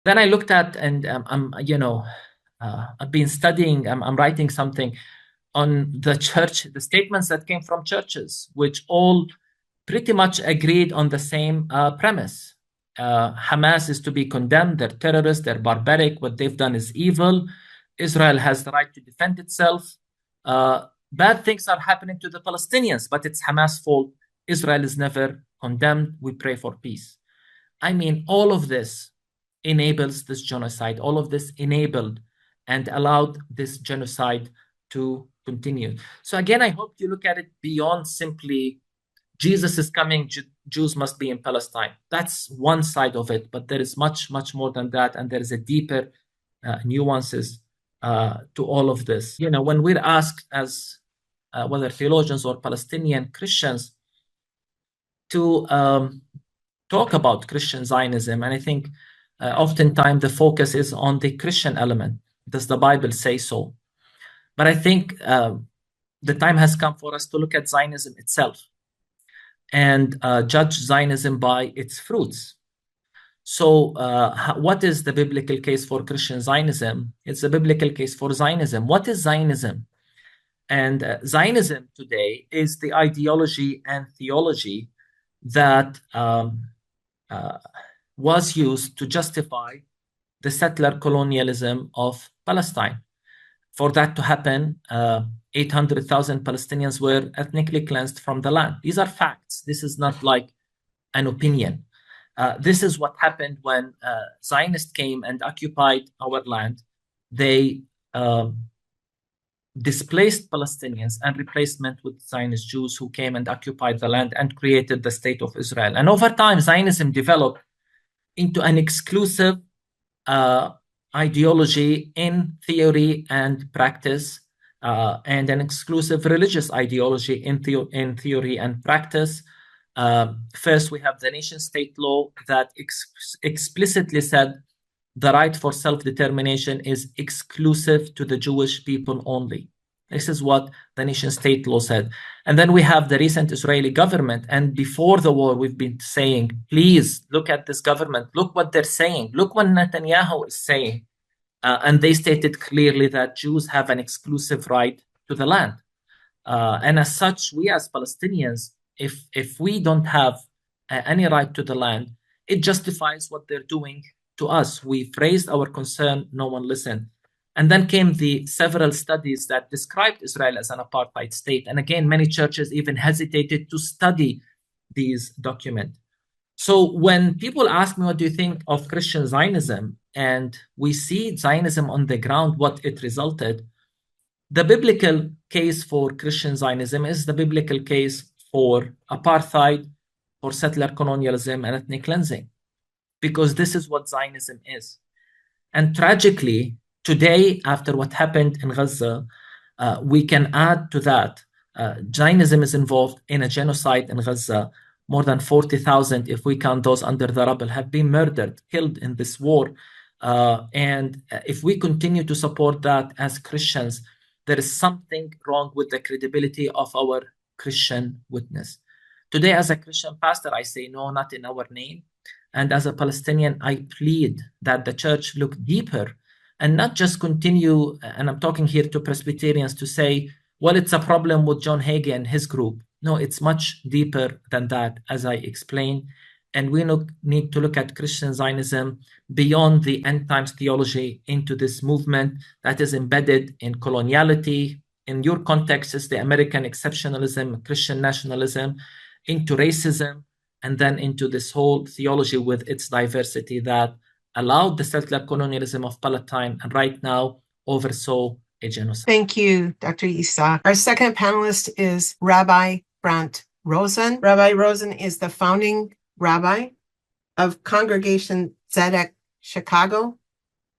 Then I looked at, and I've been studying, I'm writing something on the church, the statements that came from churches, which all pretty much agreed on the same premise. Hamas is to be condemned. They're terrorists. They're barbaric. What they've done is evil. Israel has the right to defend itself. Bad things are happening to the Palestinians, but it's Hamas' fault. Israel is never condemned. We pray for peace. I mean, all of this enables this genocide. All of this enabled and allowed this genocide to continue. So again, I hope you look at it beyond simply Jesus is coming, Jews must be in Palestine. That's one side of it, but there is much, much more than that, and there is a deeper nuances to all of this. You know, when we're asked as whether theologians or Palestinian Christians to talk about Christian Zionism, and I think oftentimes the focus is on the Christian element. Does the Bible say so? But I think the time has come for us to look at Zionism itself and judge Zionism by its fruits. So what is the biblical case for Christian Zionism? It's a biblical case for Zionism. What is Zionism? And Zionism today is the ideology and theology that was used to justify the settler colonialism of Palestine. For that to happen, 800,000 Palestinians were ethnically cleansed from the land. These are facts. This is not like an opinion. This is what happened when Zionists came and occupied our land. They displaced Palestinians and replacement with Zionist Jews who came and occupied the land and created the state of Israel. And over time, Zionism developed into an exclusive ideology in theory and practice, and an exclusive religious ideology in theory and practice. First, we have the nation-state law that explicitly said the right for self-determination is exclusive to the Jewish people only. This is what the nation-state law said. And then we have the recent Israeli government. And before the war, we've been saying, please look at this government. Look what they're saying. Look what Netanyahu is saying. And they stated clearly that Jews have an exclusive right to the land. And as such, we as Palestinians, if we don't have any right to the land, it justifies what they're doing to us. We've raised our concern, no one listened. And then came the several studies that described Israel as an apartheid state. And again, many churches even hesitated to study these documents. So when people ask me, what do you think of Christian Zionism? And we see Zionism on the ground, what it resulted. The biblical case for Christian Zionism is the biblical case for apartheid, for settler colonialism, and ethnic cleansing, because this is what Zionism is. And tragically, today, after what happened in Gaza, we can add to that. Zionism is involved in a genocide in Gaza. More than 40,000, if we count those under the rubble, have been murdered, killed in this war. And if we continue to support that as Christians, there is something wrong with the credibility of our Christian witness. Today, as a Christian pastor, I say, no, not in our name. And as a Palestinian, I plead that the church look deeper and not just continue, and I'm talking here to Presbyterians, to say, well, it's a problem with John Hagee and his group. No, it's much deeper than that, as I explained. And we need to look at Christian Zionism beyond the end times theology into this movement that is embedded in coloniality. In your context, is the American exceptionalism, Christian nationalism, into racism, and then into this whole theology with its diversity that allowed the settler colonialism of Palestine and right now oversaw a genocide. Thank you, Dr. Isaac. Our second panelist is Rabbi Brant Rosen. Rabbi Rosen is the founding rabbi of Congregation Zedek Chicago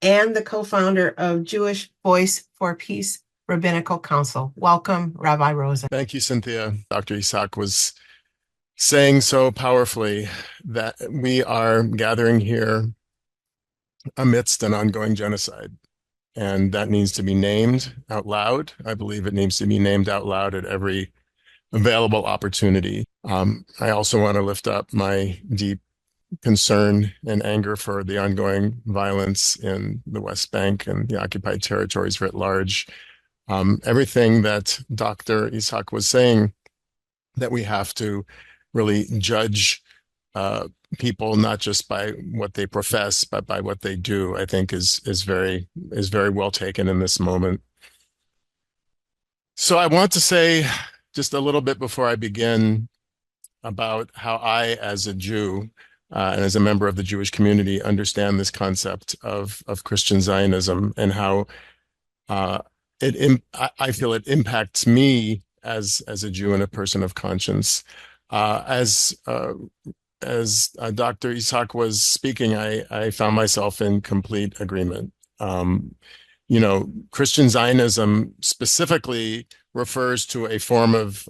and the co-founder of Jewish Voice for Peace Rabbinical Council. Welcome, Rabbi Rosen. Thank you, Cynthia. Dr. Isaac was saying so powerfully that we are gathering here amidst an ongoing genocide, and that needs to be named out loud. I believe it needs to be named out loud at every available opportunity. I also want to lift up my deep concern and anger for the ongoing violence in the West Bank and the occupied territories writ large. Everything that Dr. Isaac was saying, that we have to really judge people not just by what they profess, but by what they do, I think is very well taken in this moment. So I want to say just a little bit before I begin about how I, as a Jew and as a member of the Jewish community, understand this concept of Christian Zionism, and how I feel it impacts me as a Jew and a person of conscience. As Dr. Isaac was speaking, I found myself in complete agreement. Christian Zionism specifically refers to a form of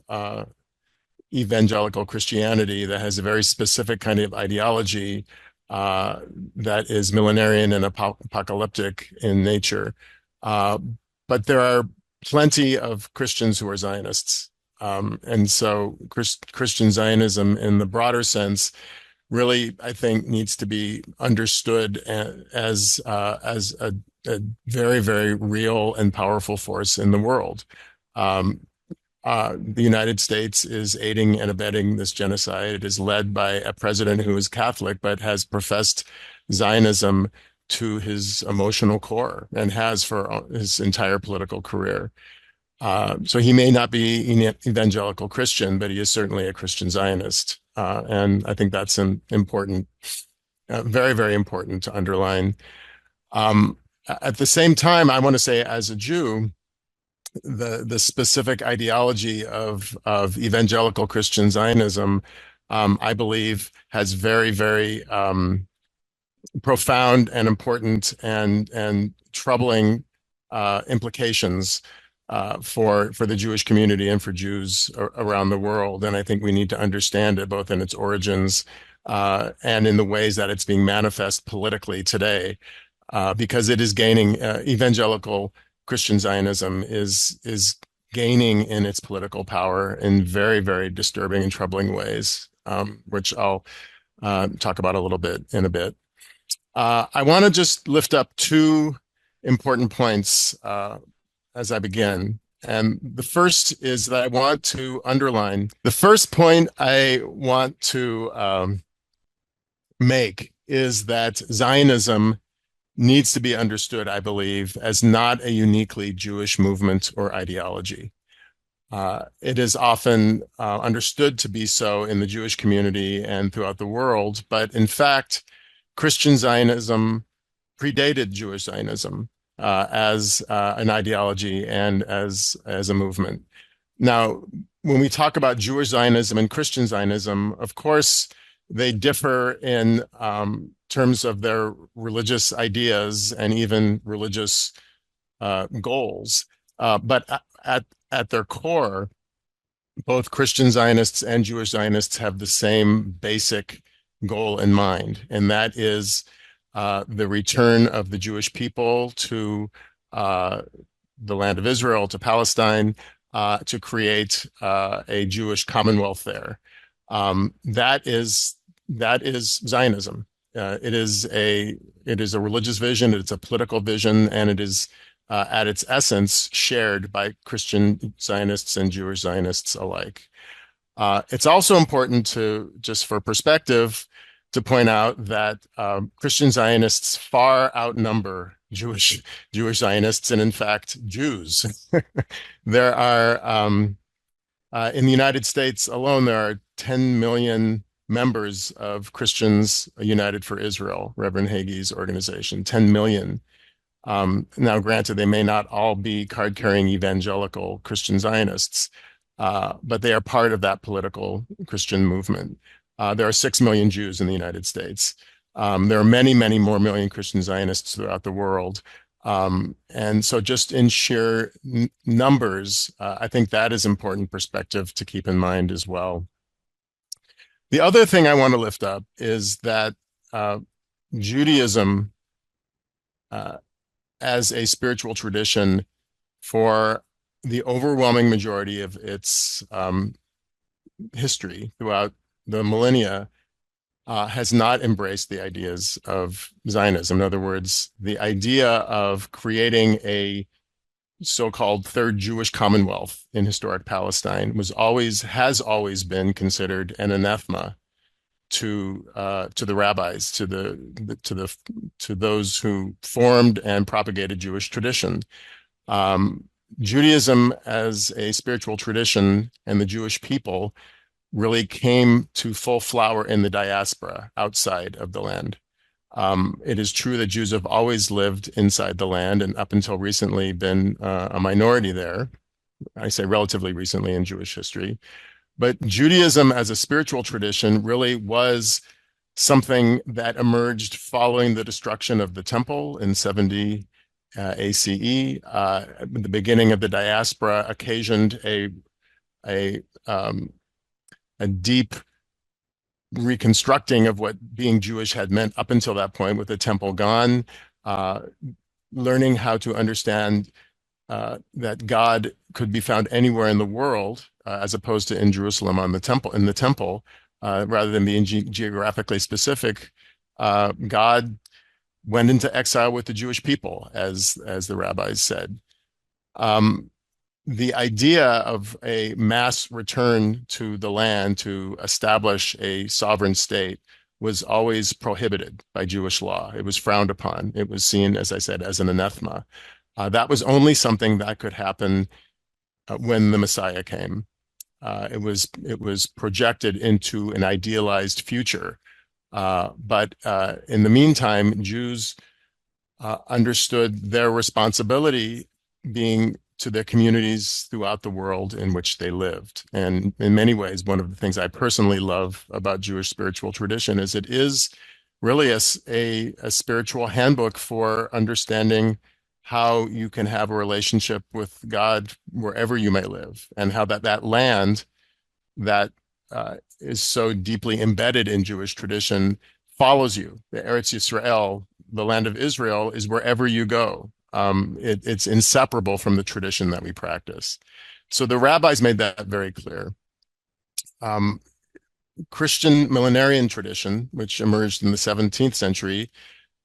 evangelical Christianity that has a very specific kind of ideology that is millenarian and apocalyptic in nature. But there are plenty of Christians who are Zionists. And so Christian Zionism in the broader sense really, I think, needs to be understood as a very, very real and powerful force in the world. The United States is aiding and abetting this genocide. It is led by a president who is Catholic, but has professed Zionism to his emotional core and has for his entire political career. So he may not be an evangelical Christian, but he is certainly a Christian Zionist. And I think that's important, very, very important to underline. At the same time, I want to say, as a Jew, the specific ideology of evangelical Christian Zionism, I believe, has very, very profound and important and troubling implications for the Jewish community and for Jews around the world. And I think we need to understand it both in its origins and in the ways that it's being manifest politically today, because it is gaining evangelical Christian Zionism is gaining in its political power in very, very disturbing and troubling ways, which I'll talk about a little bit in a bit. I want to just lift up two important points as I begin. And the first is that I want to underline. The first point I want to make is that Zionism needs to be understood, I believe, as not a uniquely Jewish movement or ideology. It is often understood to be so in the Jewish community and throughout the world, but in fact, Christian Zionism predated Jewish Zionism as an ideology and as a movement. Now, when we talk about Jewish Zionism and Christian Zionism, of course, they differ in terms of their religious ideas and even religious goals. But at their core, both Christian Zionists and Jewish Zionists have the same basic goal in mind, and that is the return of the Jewish people to the land of Israel, to Palestine, to create a Jewish commonwealth there. That is Zionism. It is a religious vision, it's a political vision, and it is at its essence shared by Christian Zionists and Jewish Zionists alike. It's also important to, just for perspective, to point out that Christian Zionists far outnumber Jewish Zionists, and in fact, Jews. There are, in the United States alone, there are 10 million members of Christians United for Israel, Reverend Hagee's organization, 10 million. Now, granted, they may not all be card-carrying evangelical Christian Zionists, but they are part of that political Christian movement. There are 6 million Jews in the United States. There are many, many more million Christian Zionists throughout the world. And so just in sheer numbers, I think that is important perspective to keep in mind as well. The other thing I want to lift up is that Judaism as a spiritual tradition, for the overwhelming majority of its history throughout the millennia, has not embraced the ideas of Zionism. In other words, the idea of creating a so-called Third Jewish Commonwealth in historic Palestine has always been considered an anathema to the rabbis, to those who formed and propagated Jewish tradition. Judaism as a spiritual tradition and the Jewish people really came to full flower in the diaspora outside of the land. It is true that Jews have always lived inside the land and up until recently been a minority there. I say relatively recently in Jewish history. But Judaism as a spiritual tradition really was something that emerged following the destruction of the temple in 70 ACE. The beginning of the diaspora occasioned a deep reconstructing of what being Jewish had meant up until that point, with the temple gone, learning how to understand that God could be found anywhere in the world, as opposed to in Jerusalem in the temple, rather than being geographically specific. God went into exile with the Jewish people, as the rabbis said. The idea of a mass return to the land to establish a sovereign state was always prohibited by Jewish law. It was frowned upon. It was seen, as I said, as an anathema. That was only something that could happen when the Messiah came. It was projected into an idealized future. But in the meantime, Jews understood their responsibility being to their communities throughout the world in which they lived. And in many ways, one of the things I personally love about Jewish spiritual tradition is it is really a spiritual handbook for understanding how you can have a relationship with God wherever you may live, and how that land that is so deeply embedded in Jewish tradition follows you. The Eretz Yisrael, the land of Israel, is wherever you go. It's inseparable from the tradition that we practice. So the rabbis made that very clear. Christian millenarian tradition, which emerged in the 17th century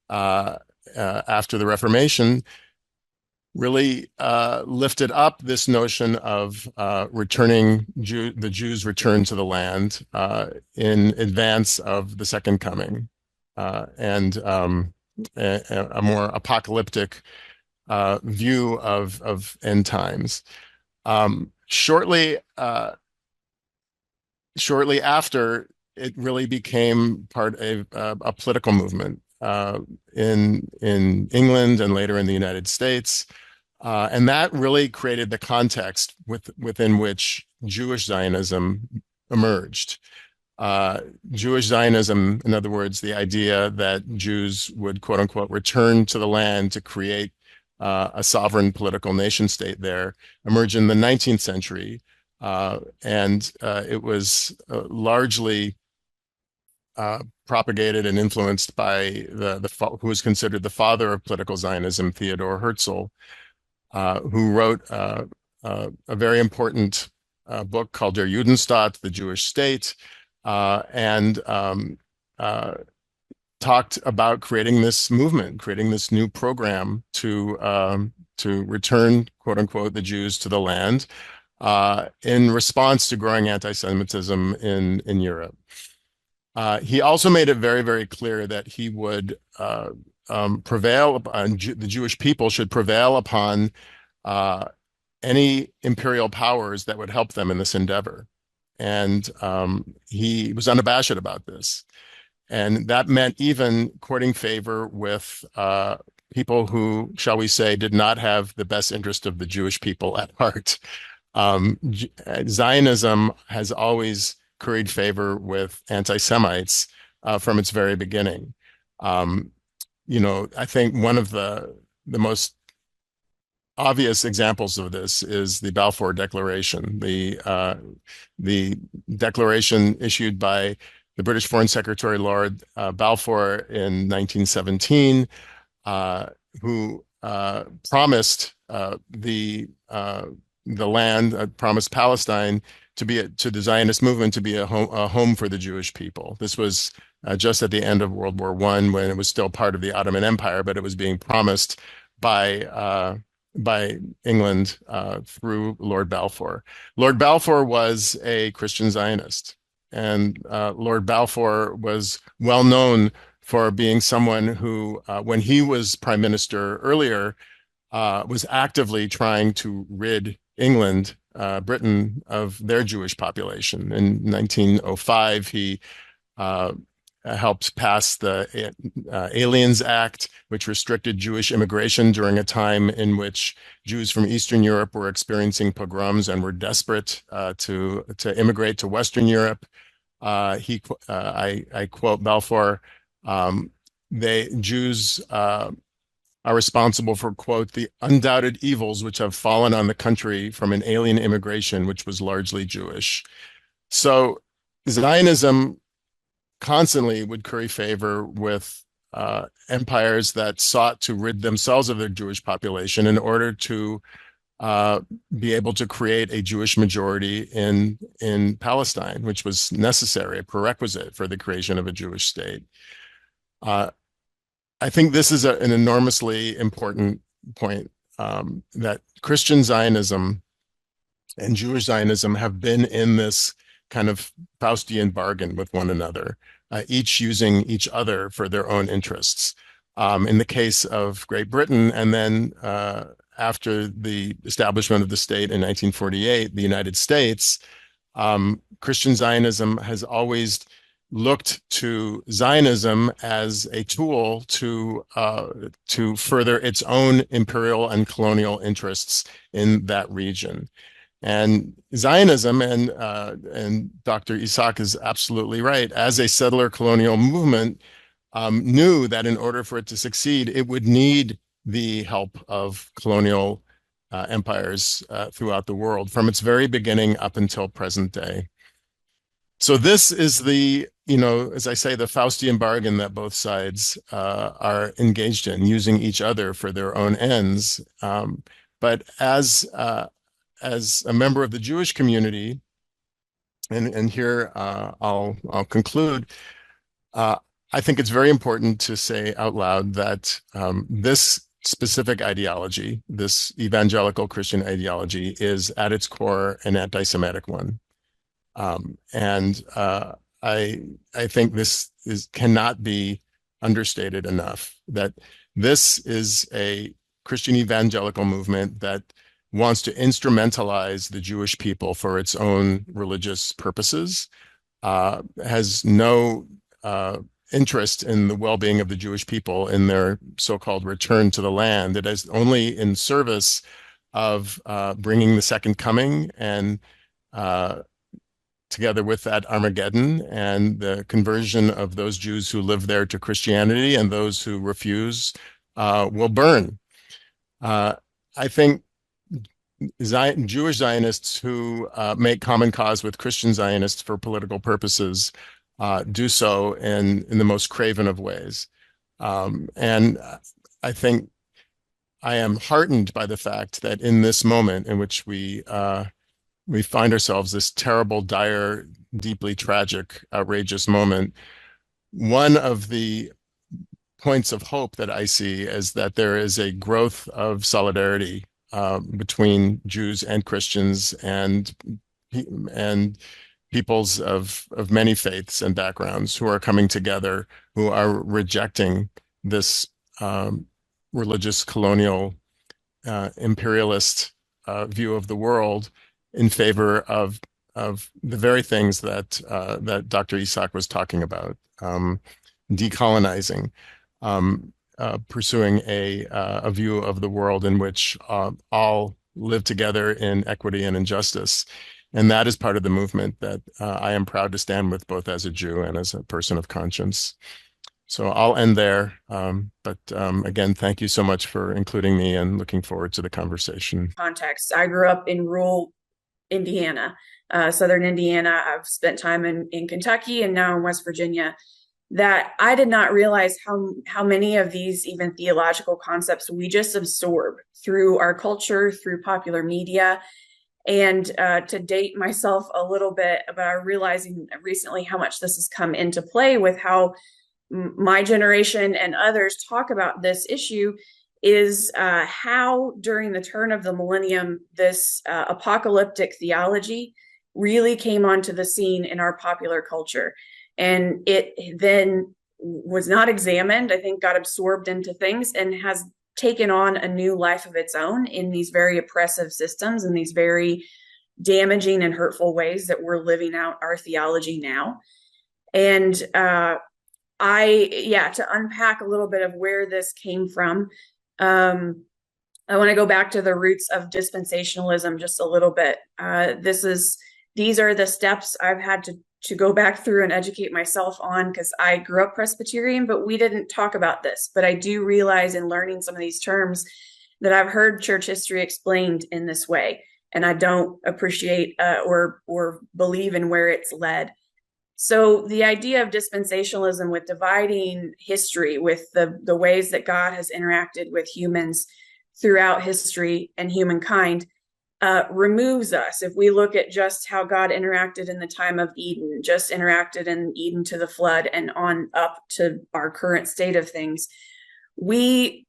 after the Reformation, really lifted up this notion of the Jews' return to the land in advance of the Second Coming, and a more apocalyptic view of end times. Shortly after, it really became part of a political movement in England and later in the United States. And that really created the context within which Jewish Zionism emerged. Jewish Zionism, in other words, the idea that Jews would, quote unquote, return to the land to create a sovereign political nation state there, emerged in the 19th century. And it was largely propagated and influenced by who was considered the father of political Zionism, Theodor Herzl, who wrote a very important book called Der Judenstaat, the Jewish State, and talked about creating this movement, creating this new program to return, quote unquote, the Jews to the land in response to growing anti-Semitism in Europe. He also made it very, very clear that he would prevail upon, the Jewish people should prevail upon any imperial powers that would help them in this endeavor. And he was unabashed about this. And that meant even courting favor with people who, shall we say, did not have the best interest of the Jewish people at heart. Zionism has always curried favor with anti-Semites from its very beginning. I think one of the most obvious examples of this is the Balfour Declaration, the declaration issued by the British Foreign Secretary Lord Balfour in 1917, who promised the land, promised Palestine to the Zionist movement to be a home for the Jewish people. This was just at the end of World War I, when it was still part of the Ottoman Empire, but it was being promised by England through Lord Balfour. Lord Balfour was a Christian Zionist, and Lord Balfour was well known for being someone who, when he was prime minister earlier, was actively trying to rid England, Britain, of their Jewish population. In 1905, he helped pass the Aliens Act, which restricted Jewish immigration during a time in which Jews from Eastern Europe were experiencing pogroms and were desperate to immigrate to Western Europe. I quote Balfour, Jews are responsible for, quote, the undoubted evils which have fallen on the country from an alien immigration, which was largely Jewish. So Zionism constantly would curry favor with empires that sought to rid themselves of their Jewish population in order to be able to create a Jewish majority in Palestine, which was necessary, a prerequisite for the creation of a Jewish state. I think this is an enormously important point, that Christian Zionism and Jewish Zionism have been in this kind of Faustian bargain with one another, each using each other for their own interests. In the case of Great Britain, and then after the establishment of the state in 1948, the United States, Christian Zionism has always looked to Zionism as a tool to further its own imperial and colonial interests in that region. And Zionism, and Dr. Isaac is absolutely right, as a settler colonial movement, knew that in order for it to succeed, it would need the help of colonial empires throughout the world from its very beginning up until present day. So this is the, as I say, the Faustian bargain that both sides are engaged in, using each other for their own ends. But as a member of the Jewish community, and here I'll conclude, I think it's very important to say out loud that this specific ideology, this evangelical Christian ideology, is at its core an anti-Semitic one. I think this cannot be understated enough, that this is a Christian evangelical movement that wants to instrumentalize the Jewish people for its own religious purposes, has no interest in the well-being of the Jewish people in their so-called return to the land. It is only in service of bringing the second coming, and together with that, Armageddon and the conversion of those Jews who live there to Christianity, and those who refuse will burn. I think Jewish Zionists who make common cause with Christian Zionists for political purposes do so in the most craven of ways. And I think I am heartened by the fact that in this moment in which we find ourselves, this terrible, dire, deeply tragic, outrageous moment, one of the points of hope that I see is that there is a growth of solidarity between Jews and Christians and peoples of many faiths and backgrounds who are coming together, who are rejecting this religious, colonial, imperialist view of the world in favor of the very things that Dr. Isaac was talking about, decolonizing, pursuing a view of the world in which all live together in equity and injustice. And that is part of the movement that I am proud to stand with, both as a Jew and as a person of conscience. So I'll end there. But again, thank you so much for including me, and looking forward to the conversation. Context. I grew up in rural Indiana, southern Indiana. I've spent time in Kentucky and now in West Virginia. That I did not realize how many of these even theological concepts we just absorb through our culture, through popular media. And to date myself a little bit, but I'm realizing recently how much this has come into play with how my generation and others talk about this issue, is how during the turn of the millennium, this apocalyptic theology really came onto the scene in our popular culture. And it then was not examined, I think got absorbed into things, and has taken on a new life of its own in these very oppressive systems and these very damaging and hurtful ways that we're living out our theology now. And to unpack a little bit of where this came from, I want to go back to the roots of dispensationalism just a little bit. These are the steps I've had to go back through and educate myself on, because I grew up Presbyterian, but we didn't talk about this. But I do realize in learning some of these terms that I've heard church history explained in this way, and I don't appreciate or believe in where it's led. So the idea of dispensationalism, with dividing history, with the ways that God has interacted with humans throughout history and humankind, removes us. If we look at just how God interacted in the time of Eden, just interacted in Eden to the flood and on up to our current state of things, we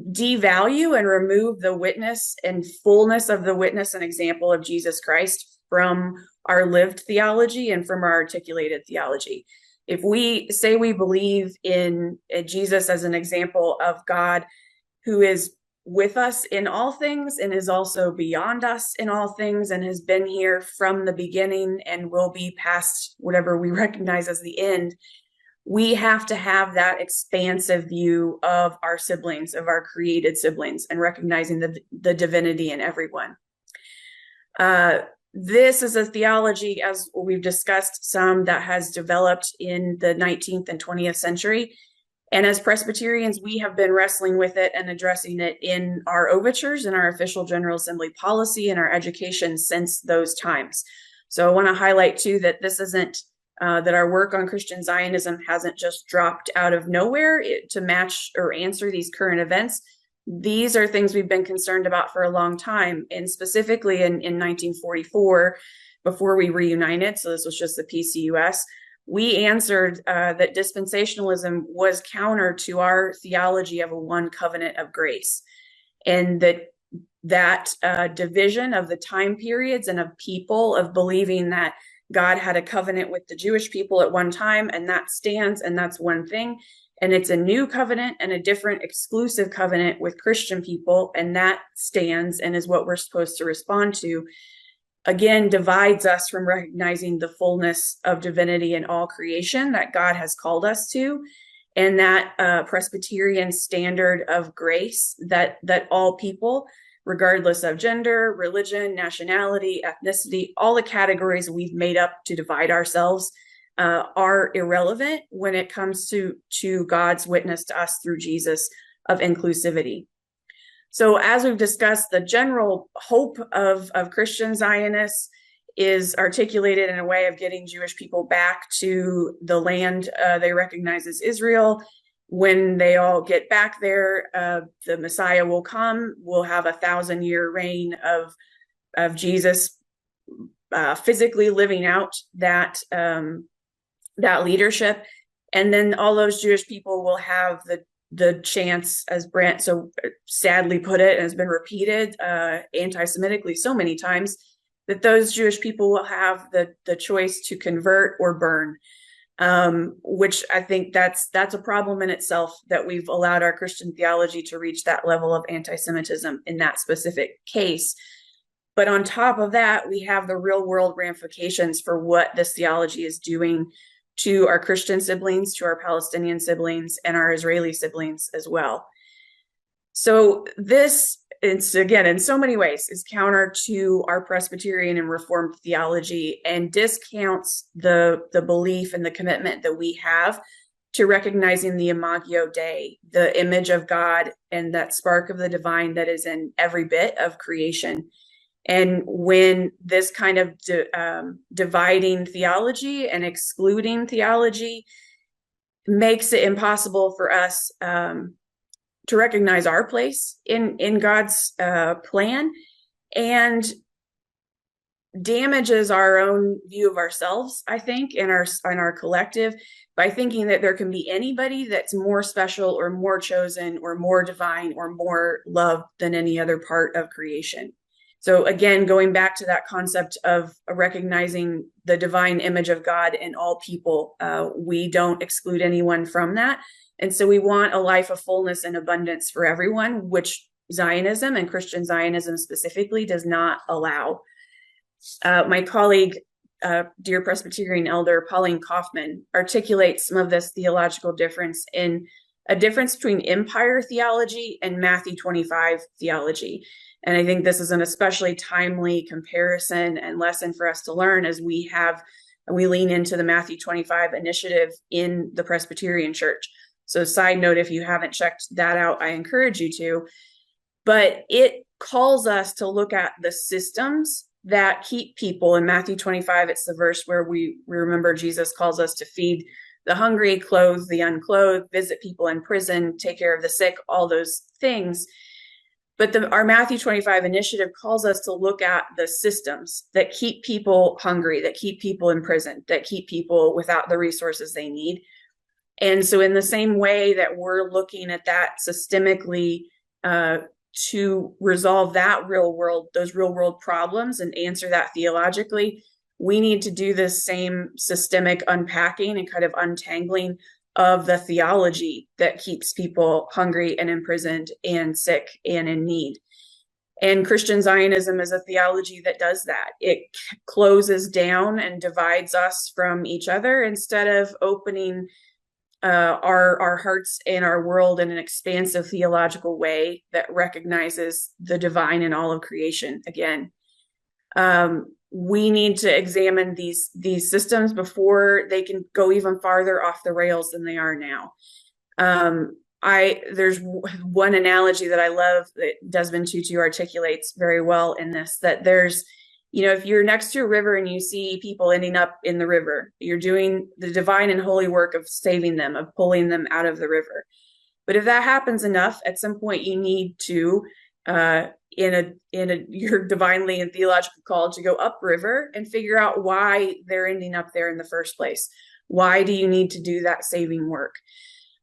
devalue and remove the witness and fullness of the witness and example of Jesus Christ from our lived theology and from our articulated theology. If we say we believe in Jesus as an example of God who is with us in all things and is also beyond us in all things and has been here from the beginning and will be past whatever we recognize as the end, we have to have that expansive view of our siblings, of our created siblings, and recognizing the divinity in everyone. This is a theology, as we've discussed some, that has developed in the 19th and 20th century. And as Presbyterians, we have been wrestling with it and addressing it in our overtures, in our official General Assembly policy, and our education since those times. So I want to highlight too that this isn't, that our work on Christian Zionism hasn't just dropped out of nowhere to match or answer these current events. These are things we've been concerned about for a long time. And specifically in 1944, before we reunited, so this was just the PCUS, we answered that dispensationalism was counter to our theology of a one covenant of grace, and that division of the time periods and of people, of believing that God had a covenant with the Jewish people at one time, and that stands, and that's one thing. And it's a new covenant and a different exclusive covenant with Christian people, and that stands and is what we're supposed to respond to. Again, divides us from recognizing the fullness of divinity in all creation that God has called us to, and that Presbyterian standard of grace that all people, regardless of gender, religion, nationality, ethnicity, all the categories we've made up to divide ourselves, are irrelevant when it comes to God's witness to us through Jesus of inclusivity. So as we've discussed, the general hope of Christian Zionists is articulated in a way of getting Jewish people back to the land they recognize as Israel. When they all get back there, the Messiah will come. We'll have 1,000-year reign of Jesus physically living out that leadership. And then all those Jewish people will have the chance, as Brant so sadly put it, and has been repeated anti-Semitically so many times, that those Jewish people will have the choice to convert or burn, which I think that's a problem in itself, that we've allowed our Christian theology to reach that level of anti-Semitism in that specific case. But on top of that, we have the real world ramifications for what this theology is doing to our Christian siblings, to our Palestinian siblings, and our Israeli siblings as well. So this, it's again, in so many ways, is counter to our Presbyterian and Reformed theology, and discounts the belief and the commitment that we have to recognizing the Imago Dei, the image of God and that spark of the divine that is in every bit of creation. And when this kind of dividing theology and excluding theology makes it impossible for us to recognize our place in God's plan, and damages our own view of ourselves, I think, in our collective, by thinking that there can be anybody that's more special or more chosen or more divine or more loved than any other part of creation. So again, going back to that concept of recognizing the divine image of God in all people, we don't exclude anyone from that. And so we want a life of fullness and abundance for everyone, which Zionism and Christian Zionism specifically does not allow. My colleague, dear Presbyterian elder Pauline Kaufman, articulates some of this theological difference in a difference between empire theology and Matthew 25 theology. And I think this is an especially timely comparison and lesson for us to learn as we lean into the Matthew 25 initiative in the Presbyterian Church. So side note, if you haven't checked that out, I encourage you to. But it calls us to look at the systems that keep people. In Matthew 25, it's the verse where we remember Jesus calls us to feed the hungry, clothe the unclothed, visit people in prison, take care of the sick, all those things. But our Matthew 25 initiative calls us to look at the systems that keep people hungry, that keep people in prison, that keep people without the resources they need. And so in the same way that we're looking at that systemically, to resolve that those real world problems and answer that theologically, we need to do this same systemic unpacking and kind of untangling of the theology that keeps people hungry and imprisoned and sick and in need. And Christian Zionism is a theology that does that. It closes down and divides us from each other instead of opening our hearts and our world in an expansive theological way that recognizes the divine in all of creation. Again, we need to examine these systems before they can go even farther off the rails than they are now. There's one analogy that I love that Desmond Tutu articulates very well in this, that there's, if you're next to a river and you see people ending up in the river, you're doing the divine and holy work of saving them, of pulling them out of the river. But if that happens enough, at some point you need to, your divinely and theological call to go upriver and figure out why they're ending up there in the first place. Why do you need to do that saving work?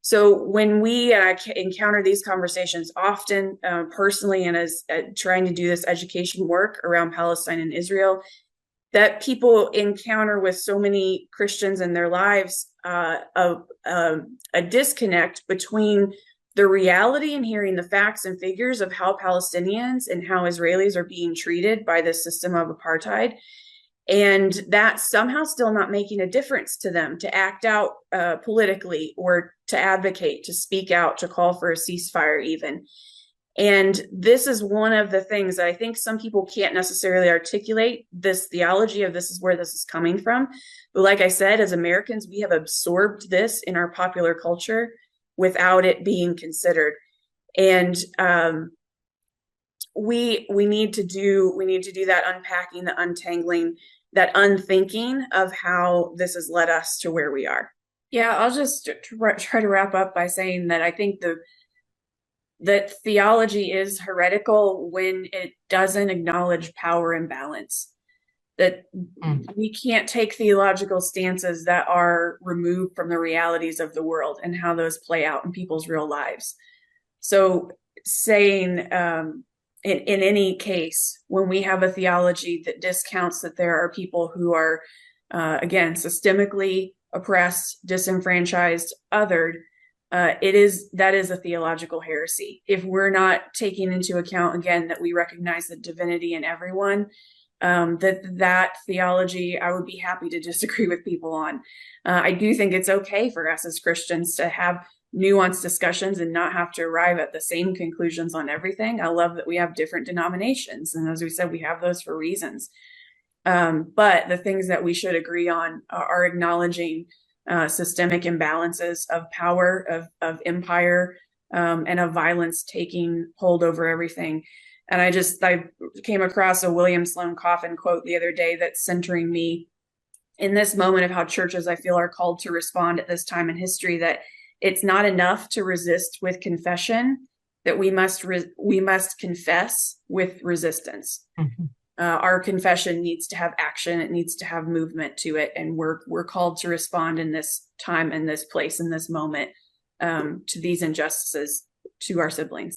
So when we encounter these conversations often, personally, and as trying to do this education work around Palestine and Israel, that people encounter with so many Christians in their lives, a disconnect between the reality and hearing the facts and figures of how Palestinians and how Israelis are being treated by this system of apartheid, and that somehow still not making a difference to them to act out politically or to advocate, to speak out, to call for a ceasefire even. And this is one of the things that I think some people can't necessarily articulate, this theology of this is where this is coming from. But like I said, as Americans, we have absorbed this in our popular culture without it being considered. And we need to do that unpacking, the untangling, that unthinking of how this has led us to where we are. Yeah, I'll just try to wrap up by saying that I think that theology is heretical when it doesn't acknowledge power imbalance. That we can't take theological stances that are removed from the realities of the world and how those play out in people's real lives. So saying, in any case, when we have a theology that discounts that there are people who are, again, systemically oppressed, disenfranchised, othered, that is a theological heresy. If we're not taking into account, again, that we recognize the divinity in everyone, that theology, I would be happy to disagree with people on. I do think it's okay for us as Christians to have nuanced discussions and not have to arrive at the same conclusions on everything. I love that we have different denominations. And as we said, we have those for reasons. But the things that we should agree on are acknowledging systemic imbalances of power, of empire, and of violence taking hold over everything. And I came across a William Sloane Coffin quote the other day that's centering me in this moment of how churches, I feel, are called to respond at this time in history, that it's not enough to resist with confession, that we must confess with resistance. Mm-hmm. our confession needs to have action. It needs to have movement to it. And we're called to respond in this time, in this place, in this moment, to these injustices to our siblings.